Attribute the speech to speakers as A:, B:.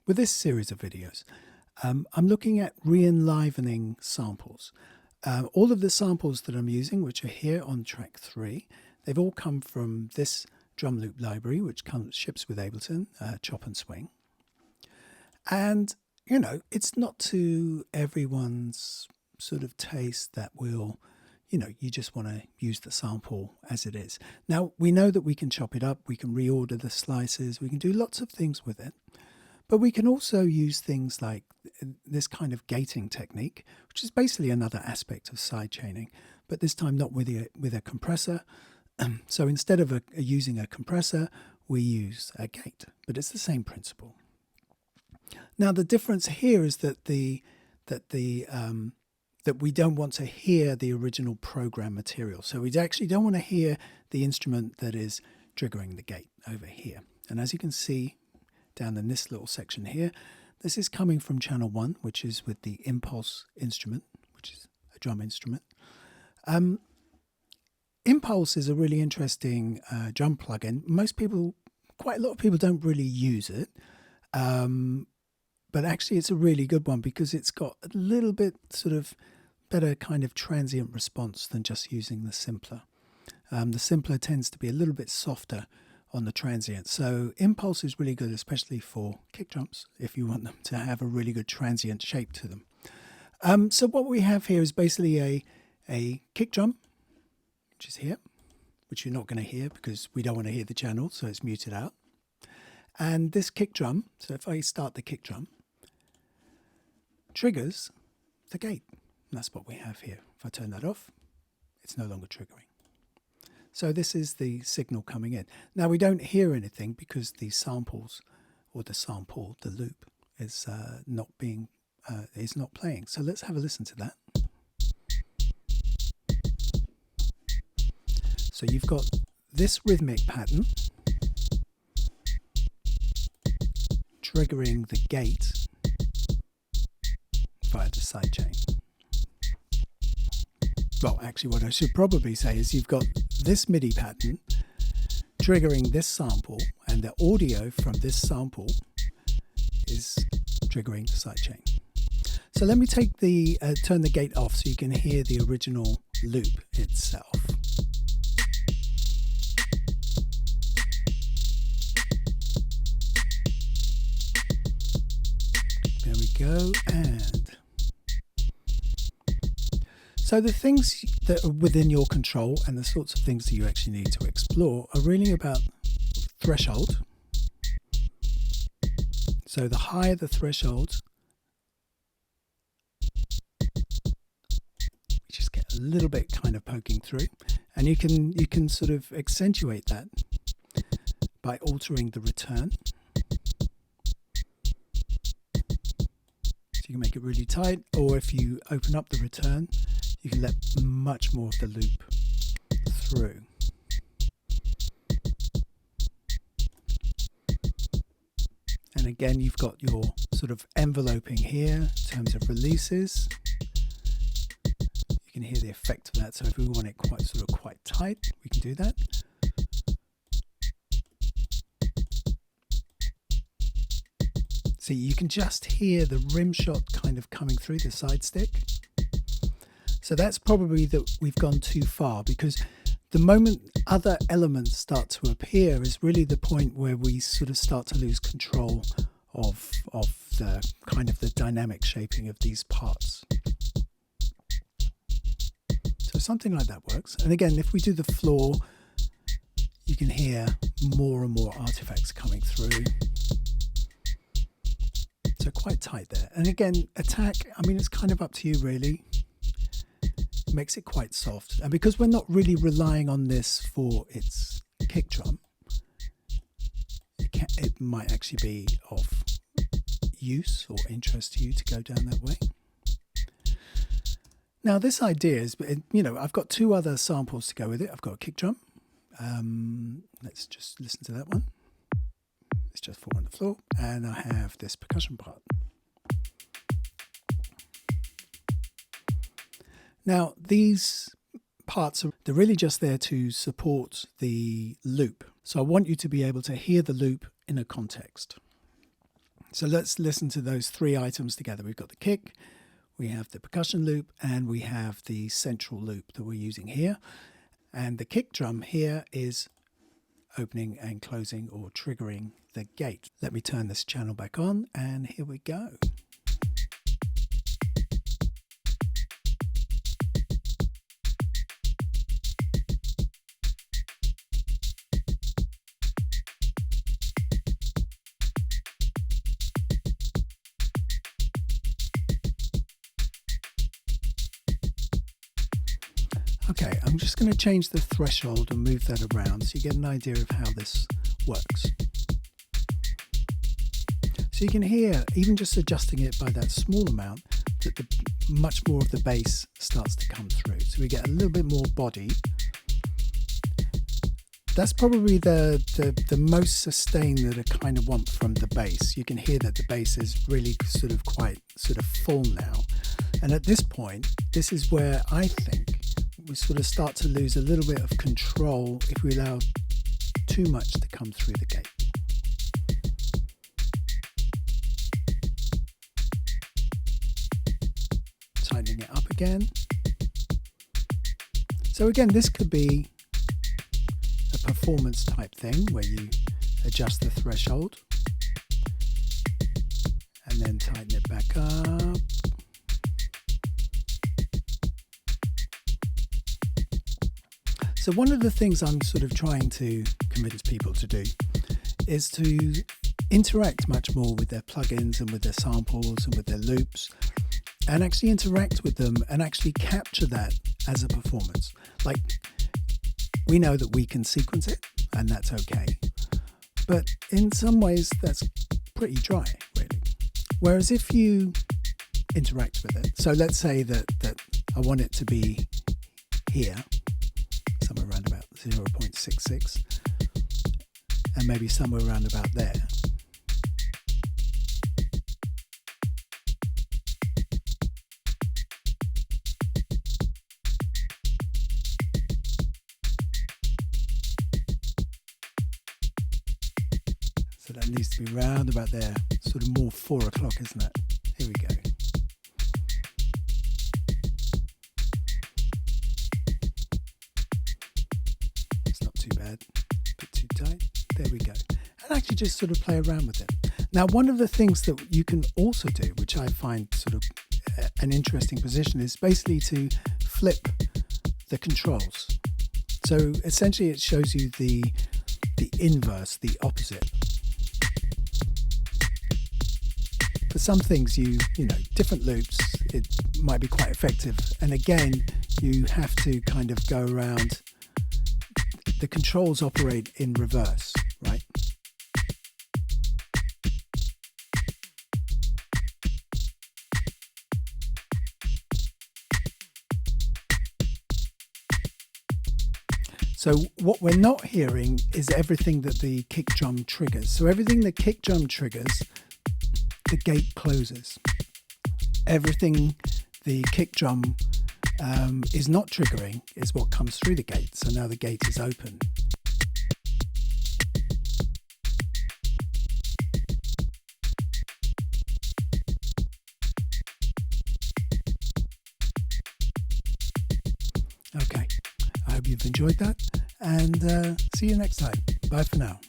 A: With this series of videos, I'm looking at re-enlivening samples. All of the samples that I'm using, which are here on track 3, they've all come from this drum loop library, which ships with Ableton, Chop and Swing. And, you know, it's not to everyone's sort of taste that will, you know, you just want to use the sample as it is. Now, we know that we can chop it up, we can reorder the slices, we can do lots of things with it. But we can also use things like this kind of gating technique, which is basically another aspect of sidechaining, but this time not with a compressor. So instead of using a compressor, we use a gate, but it's the same principle. Now the difference here is that that we don't want to hear the original program material. So we actually don't want to hear the instrument that is triggering the gate over here. And as you can see, down in this little section here, this is coming from channel 1, which is with the Impulse instrument, which is a drum instrument. Impulse is a really interesting drum plugin. Quite a lot of people don't really use it, but actually it's a really good one because it's got a little bit sort of better kind of transient response than just using the simpler. The simpler tends to be a little bit softer on the transient. So Impulse is really good, especially for kick drums, if you want them to have a really good transient shape to them. So what we have here is basically a kick drum, which is here, which you're not going to hear because we don't want to hear the channel, so it's muted out. And this kick drum, so if I start the kick drum, triggers the gate. And that's what we have here. If I turn that off, it's no longer triggering. So this is the signal coming in. Now we don't hear anything because the samples, or the sample, the loop, is not playing. So let's have a listen to that. So you've got this rhythmic pattern triggering the gate via the sidechain. Well, actually what I should probably say is you've got this MIDI pattern triggering this sample, and the audio from this sample is triggering the sidechain. So let me take turn the gate off so you can hear the original loop itself. There we go, and so the things that are within your control and the sorts of things that you actually need to explore are really about threshold. So the higher the threshold, you just get a little bit kind of poking through, and you can sort of accentuate that by altering the return. So you can make it really tight, or if you open up the return, you can let much more of the loop through. And again, you've got your sort of enveloping here in terms of releases. You can hear the effect of that. So if we want it quite tight, we can do that. See, you can just hear the rim shot kind of coming through the side stick. So that's probably that we've gone too far, because the moment other elements start to appear is really the point where we sort of start to lose control of the kind of the dynamic shaping of these parts. So something like that works. And again, if we do the floor, you can hear more and more artifacts coming through. So quite tight there. And again, attack, I mean, it's kind of up to you really. Makes it quite soft, and because we're not really relying on this for its kick drum, it might actually be of use or interest to you to go down that way. Now this idea is, you know, I've got two other samples to go with it. I've got a kick drum. Let's just listen to that one. It's just fall on the floor, and I have this percussion part. Now, these parts they're really just there to support the loop. So I want you to be able to hear the loop in a context. So let's listen to those three items together. We've got the kick, we have the percussion loop, and we have the central loop that we're using here. And the kick drum here is opening and closing or triggering the gate. Let me turn this channel back on, and here we go. Okay, I'm just going to change the threshold and move that around so you get an idea of how this works. So you can hear, even just adjusting it by that small amount, that much more of the bass starts to come through. So we get a little bit more body. That's probably the most sustain that I kind of want from the bass. You can hear that the bass is really quite full now. And at this point, this is where I think we start to lose a little bit of control if we allow too much to come through the gate. Tightening it up again. So again, this could be a performance type thing where you adjust the threshold and then tighten it back up. So one of the things I'm trying to convince people to do is to interact much more with their plugins and with their samples and with their loops, and actually interact with them and actually capture that as a performance. Like, we know that we can sequence it and that's okay, but in some ways that's pretty dry, really. Whereas if you interact with it, so let's say that I want it to be here, somewhere around about 0.66, and maybe somewhere around about there. So that needs to be round about there, more 4 o'clock, isn't it? Here we go. Bad, bit too tight. There we go. And actually just play around with it. Now, one of the things that you can also do, which I find an interesting position, is basically to flip the controls. So essentially it shows you the inverse, the opposite. For some things, you know, different loops, it might be quite effective. And again, you have to kind of go around. The controls operate in reverse, right? So what we're not hearing is everything that the kick drum triggers. So everything the kick drum triggers, the gate closes. Everything the kick drum is not triggering is what comes through the gate. So now the gate is open. Okay, I hope you've enjoyed that, and see you next time. Bye for now.